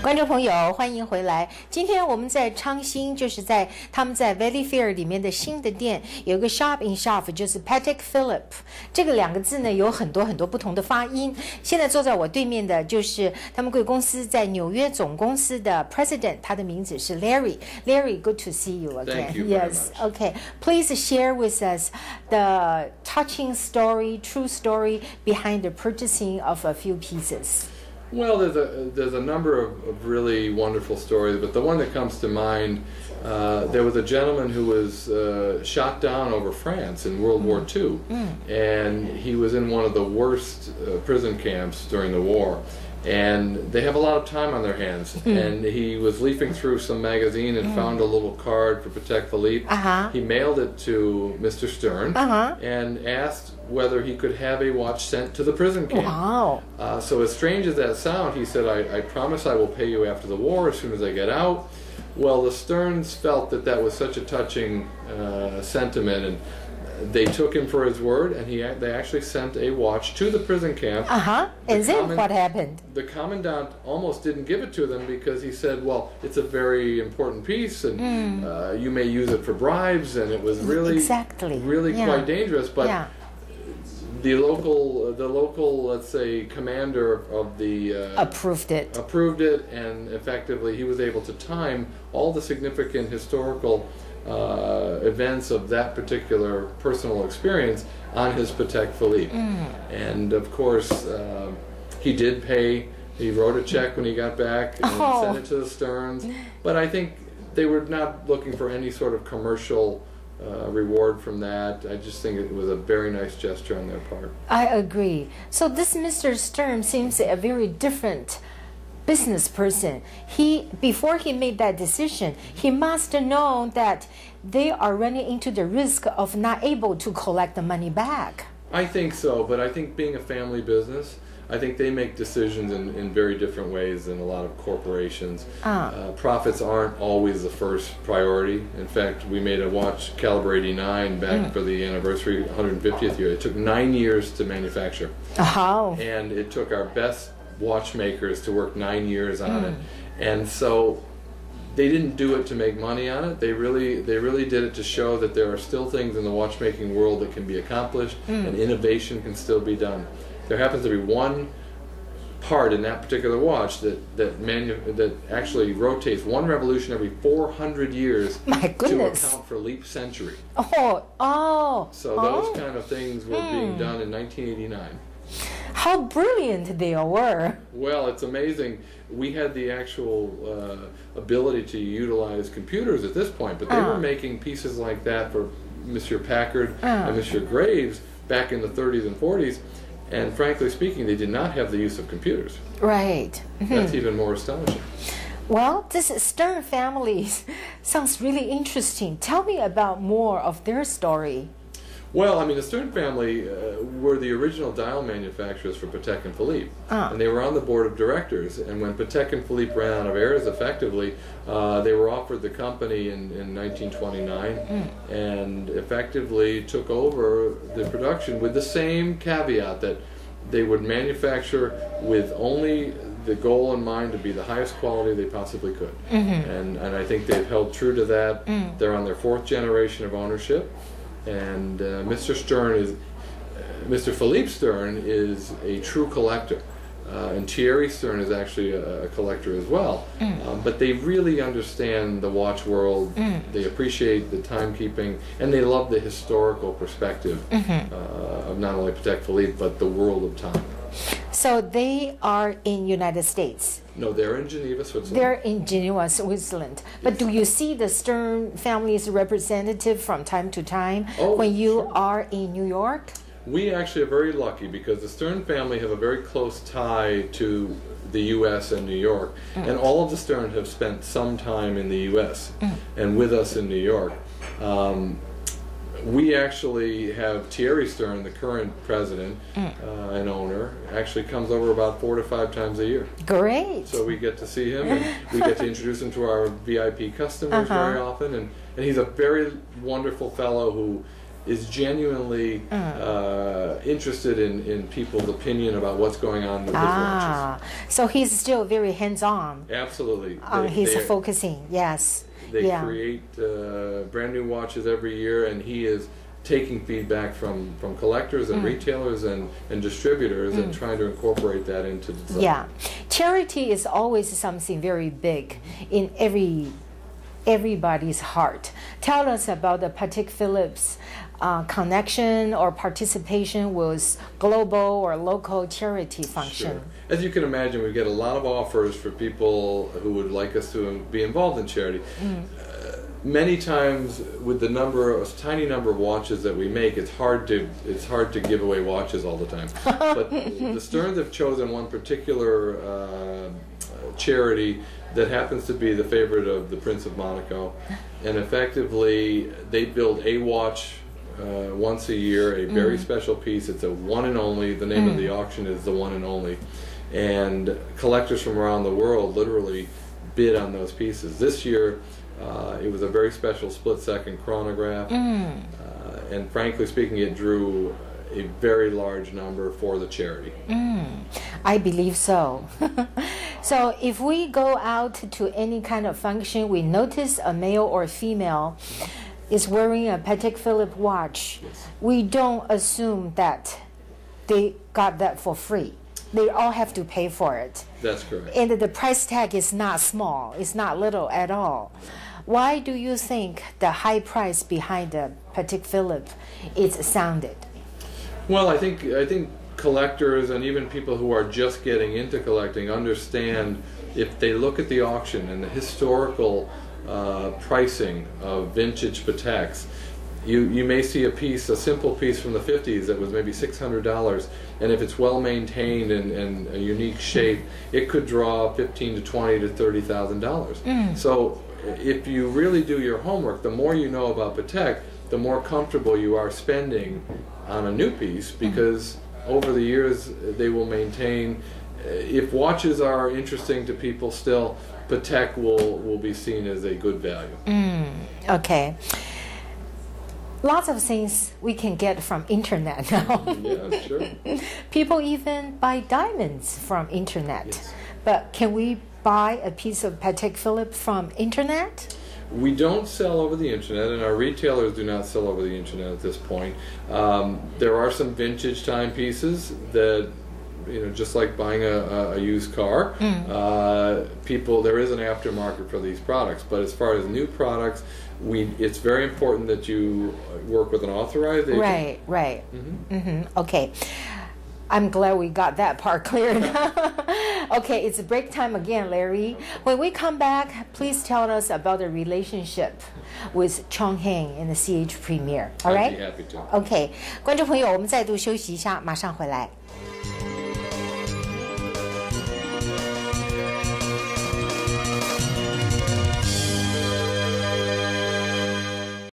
观众朋友，欢迎回来。今天我们在昌兴，就是在他们在 Valley Fair 里面的新的店，有一个 Shop in Shop， 就是 Patek Philippe。这个两个字呢，有很多不同的发音。现在坐在我对面的就是他们贵公司在纽约总公司的 President， 他的名字是 Larry。Larry, good to see you again. Thank you yes. very much. Okay. Please share with us the touching story, true story behind the purchasing of a few pieces. Well, there's a number of really wonderful stories, but the one that comes to mind, there was a gentleman who was shot down over France in World War II, and he was in one of the worst prison camps during the war. And they have a lot of time on their hands. And he was leafing through some magazine and found a little card for Patek Philippe. He mailed it to Mr. Stern and asked whether he could have a watch sent to the prison camp. Wow. So as strange as that sounds, he said, I promise I will pay you after the war as soon as I get out. Well, the Sterns felt that that was such a touching sentiment, and they took him for his word, and they actually sent a watch to the prison camp. And then what happened? The commandant almost didn't give it to them because he said, well, it's a very important piece, and you may use it for bribes, and it was really, quite dangerous. But the local, let's say, commander of the approved it, and effectively he was able to time all the significant historical events of that particular personal experience on his Patek Philippe. And of course, he did pay. He wrote a check when he got back and sent it to the Sterns. But I think they were not looking for any sort of commercial reward from that. I just think it was a very nice gesture on their part. I agree. So this Mr. Stern seems a very different business person. Before he made that decision, he must have known that they are running into the risk of not able to collect the money back. I think so, but I think being a family business, I think they make decisions in very different ways than a lot of corporations. Profits aren't always the first priority. In fact, we made a watch, Caliber 89, back for the anniversary 150th year. It took 9 years to manufacture. And it took our best watchmakers to work 9 years on it, and so they didn't do it to make money on it. They really did it to show that there are still things in the watchmaking world that can be accomplished, and innovation can still be done. There happens to be one part in that particular watch that actually rotates one revolution every 400 years to account for leap century. So those kind of things were being done in 1989. How brilliant they were. Well, it's amazing. We had the actual ability to utilize computers at this point, but they were making pieces like that for Monsieur Packard and Monsieur Graves back in the 30s and 40s, and frankly speaking, they did not have the use of computers. Right. That's even more astonishing. Well, this Stern family sounds really interesting. Tell me about more of their story. Well, I mean, the Stern family were the original dial manufacturers for Patek and Philippe, and they were on the board of directors. And when Patek and Philippe ran out of heirs, effectively, they were offered the company in 1929, and effectively took over the production with the same caveat that they would manufacture with only the goal in mind to be the highest quality they possibly could. And I think they've held true to that. They're on their 4th generation of ownership. And Mr. Philippe Stern is a true collector, and Thierry Stern is actually a collector as well. But they really understand the watch world. They appreciate the timekeeping, and they love the historical perspective of not only Patek Philippe but the world of time. So they are in United States. No, they're in Geneva, Switzerland. They're in Geneva, Switzerland. But do you see the Stern family's representative from time to time when you are in New York? We actually are very lucky because the Stern family have a very close tie to the U.S. and New York. And all of the Stern have spent some time in the U.S. and with us in New York. We actually have Thierry Stern, the current president and owner, actually comes over about 4 to 5 times a year. Great. So we get to see him, and we get to introduce him to our VIP customers very often. And he's a very wonderful fellow who is genuinely interested in people's opinion about what's going on with his watches. So he's still very hands-on. Absolutely. He's focusing, yes. They create brand new watches every year, and he is taking feedback from collectors and retailers and distributors and trying to incorporate that into design. Yeah. Charity is always something very big in everybody's heart. Tell us about the Patek Philippe's connection or participation with global or local charity function. As you can imagine, we get a lot of offers for people who would like us to be involved in charity. Many times, with the tiny number of watches that we make, it's hard to give away watches all the time. But the Stearns have chosen one particular charity that happens to be the favorite of the Prince of Monaco, and effectively they build a watch once a year, a very special piece. It's a one and only. The name of the auction is the one and only, and collectors from around the world literally bid on those pieces. This year it was a very special split-second chronograph, and frankly speaking, it drew a very large number for the charity. I believe so. So if we go out to any kind of function, we notice a male or female is wearing a Patek Philippe watch, we don't assume that they got that for free. They all have to pay for it. That's correct. And the price tag is not small. It's not little at all. Why do you think the high price behind the Patek Philippe is sounded? Well, I think collectors and even people who are just getting into collecting understand, if they look at the auction and the historical pricing of vintage Pateks, you may see a simple piece from the 50s that was maybe $600, and if it's well maintained and a unique shape, it could draw $15,000 to $20,000 to $30,000. So if you really do your homework, the more you know about Patek, the more comfortable you are spending on a new piece, because over the years they will maintain. If watches are interesting to people still, Patek will be seen as a good value. Okay. Lots of things we can get from internet now. Yeah, sure. People even buy diamonds from internet. Yes. But can we buy a piece of Patek Philippe from internet? We don't sell over the internet, and our retailers do not sell over the internet at this point. There are some vintage timepieces that, just like buying a used car, there is an aftermarket for these products. But as far as new products, it's very important that you work with an authorized agent. Right. Okay. I'm glad we got that part cleared. Okay, it's break time again, Larry. When we come back, please tell us about the relationship with Chongqing in the CH Premier. All right? I'd be happy to. Okay, 观众朋友，我们再度休息一下，马上回来。